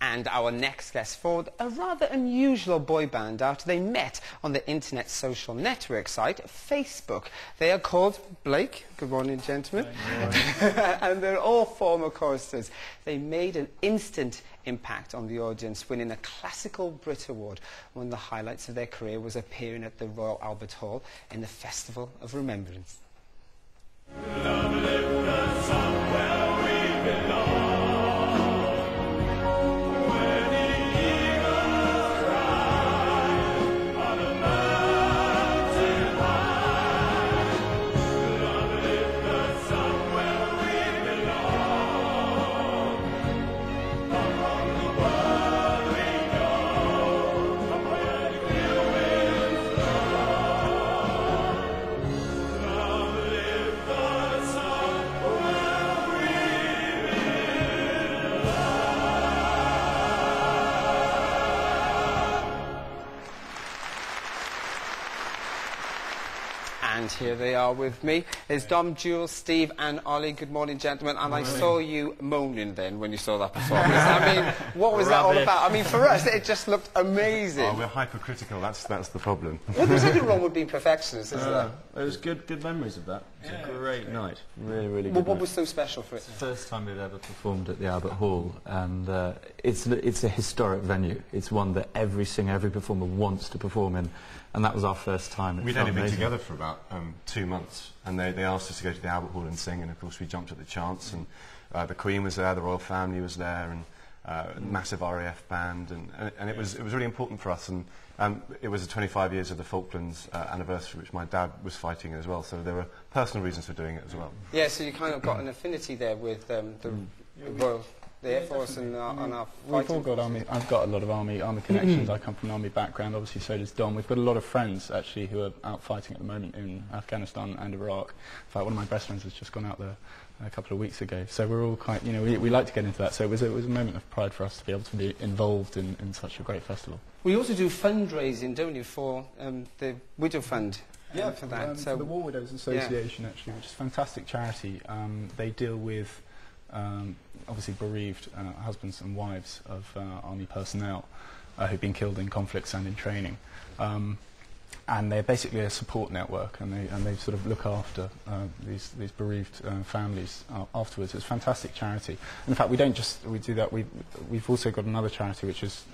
And our next guest formed a rather unusual boy band after they met on the internet social network site Facebook. They are called Blake. Good morning, gentlemen. Good morning. And they're all former choristers. They made an instant impact on the audience, winning a Classical Brit Award. One of the highlights of their career was appearing at the Royal Albert Hall in the Festival of Remembrance. And here they are with me. There's Dom, Jules, Steve and Ollie. Good morning, gentlemen. And I saw you moaning then when you saw that performance. I mean, what was that all about? I mean, for us, it just looked amazing. Oh, we're hypercritical. That's the problem. Well, there's nothing wrong with being perfectionists, isn't there? It was good memories of that. It was a great night. Really good. Well, what night. was so special for it? It's the first time we've ever performed at the Albert Hall, and it's a historic venue. It's one that every singer, every performer wants to perform in, and that was our first time. We'd only been together for about 2 months, and they asked us to go to the Albert Hall and sing, and of course we jumped at the chance, and the Queen was there, the royal family was there, and massive RAF band, and it was really important for us, and it was the 25 years of the Falklands anniversary, which my dad was fighting as well, so there were personal reasons for doing it as well. Yeah, so you kind of got an affinity there with the Royal, the Air Force and our We've all got army. I've got a lot of army connections. I come from an army background. Obviously, so does Dom. We've got a lot of friends actually who are out fighting at the moment in Afghanistan and Iraq. In fact, one of my best friends has just gone out there a couple of weeks ago. So we're all quite, you know, we like to get into that. So it was a moment of pride for us to be able to be involved in such a great festival. We also do fundraising, don't you, for the Widow Fund? Yeah, for that. So the War Widows Association, actually, which is a fantastic charity. They deal with obviously bereaved husbands and wives of army personnel who've been killed in conflicts and in training. And they're basically a support network, and they sort of look after these bereaved families afterwards. It's a fantastic charity. In fact, we do that. We've also got another charity which is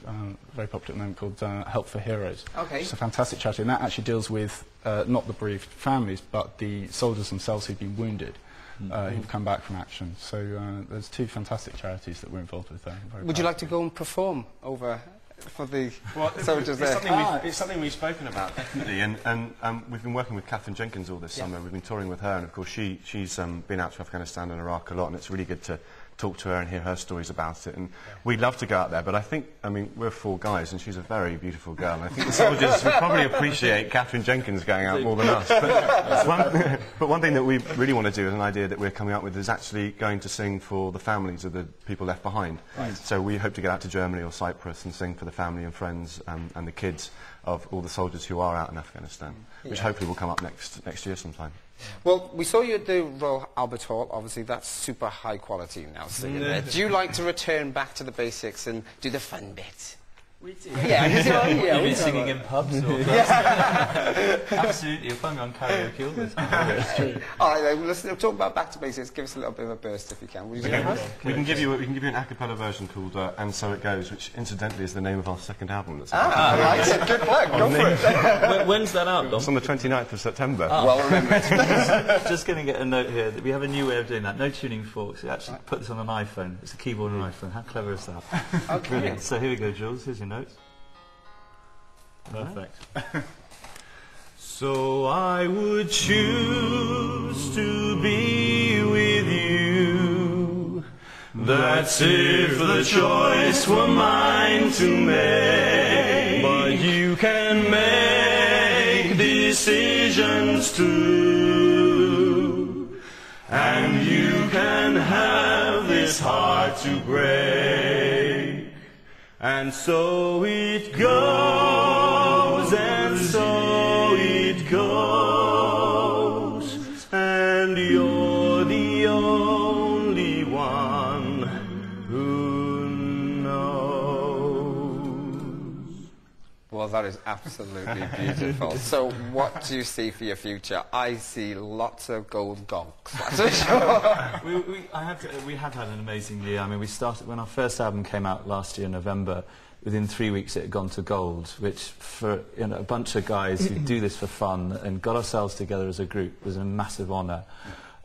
very popular at the moment called Help for Heroes. Okay. It's a fantastic charity, and that actually deals with not the bereaved families, but the soldiers themselves who've been wounded. Who've come back from action. So there's two fantastic charities that we're involved with there. Would you like to go and perform over for the soldiers it's there? it's something we've spoken about, definitely, and we've been working with Catherine Jenkins all this summer. We've been touring with her, and of course she's been out to Afghanistan and Iraq a lot, and it's really good to talk to her and hear her stories about it. And we'd love to go out there, but I mean, we're 4 guys, and she's a very beautiful girl, and I think the soldiers would probably appreciate Catherine Jenkins going out more than us. But one thing that we really want to do, is an idea that we're coming up with, is actually going to sing for the families of the people left behind. Right. So we hope to get out to Germany or Cyprus and sing for the family and friends and the kids of all the soldiers who are out in Afghanistan, which hopefully will come up next year sometime. Well, we saw you at the Royal Albert Hall. Obviously, that's super high quality now singing there. Do you like to return back to the basics and do the fun bits? We do. Yeah, You've been singing in pubs or Absolutely, you'll find me on karaoke all the time. All right, then, let's talk about back to basics. Give us a little bit of a burst if you can. Would you do that? We can give you an a cappella version called "And So It Goes," which incidentally is the name of our second album. That's Good plug. Go for it. When's that out, Dom? It's on the 29th of September. Oh. Well remembered. Just going to get a note here that we have a new way of doing that. No tuning forks. We actually put this on an iPhone. It's a keyboard on an iPhone. How clever is that? Okay. Brilliant. So here we go, Jules. Here's your notes. Perfect. So I would choose to be with you. That's if the choice were mine to make. But you can make decisions too. And you can have this heart to break. And so it goes, and so it goes, and you're the only one who knows. Well, that is absolutely beautiful. So what do you see for your future? I see lots of gold gonks, that's for sure. We have had an amazing year. I mean, we started when our first album came out last year in November. Within 3 weeks it had gone to gold, which for a bunch of guys who do this for fun and got ourselves together as a group was a massive honour.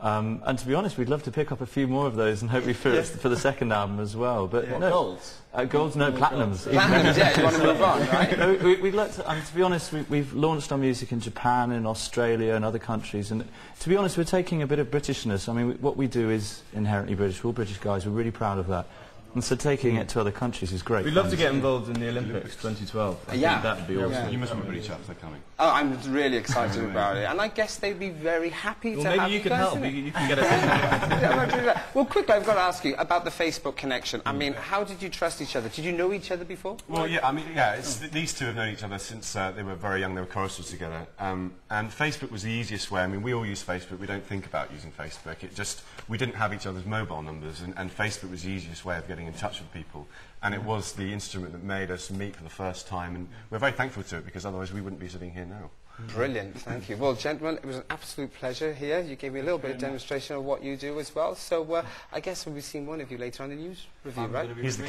And to be honest, we'd love to pick up a few more of those and hopefully for the second album as well. But What, no, golds? Golds, no, platinums. Platinums, yeah, you want to move on, right? No, we'd like to, to be honest, we've launched our music in Japan and Australia and other countries, and to be honest, we're taking a bit of Britishness. I mean, what we do is inherently British. We're all British guys. We're really proud of that. And so taking it to other countries is great. We'd love to get involved in the Olympics 2012. I think that would be awesome. You must be British up, they're coming. Oh, I'm really excited about it, and I guess they'd be very happy to have you maybe you can guys help. in it. You can get us in there. Yeah, I'm not doing that. Well, quickly, I've got to ask you about the Facebook connection. I mean, how did you trust each other? Did you know each other before? Well, yeah, I mean, yeah, these two have known each other since they were very young. They were choristers together. And Facebook was the easiest way. I mean, we all use Facebook. We don't think about using Facebook. We didn't have each other's mobile numbers, and Facebook was the easiest way of getting in touch with people. And it was the instrument that made us meet for the first time, and we're very thankful to it, because otherwise we wouldn't be sitting here now. Brilliant, thank you. Well, gentlemen, it was an absolute pleasure here. You gave me a little bit of demonstration of what you do as well. So I guess we'll be seeing one of you later on in the news review, right? He's the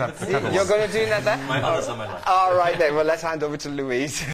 You're going to do that there? My honour's on my left. All right then, well, let's hand over to Louise.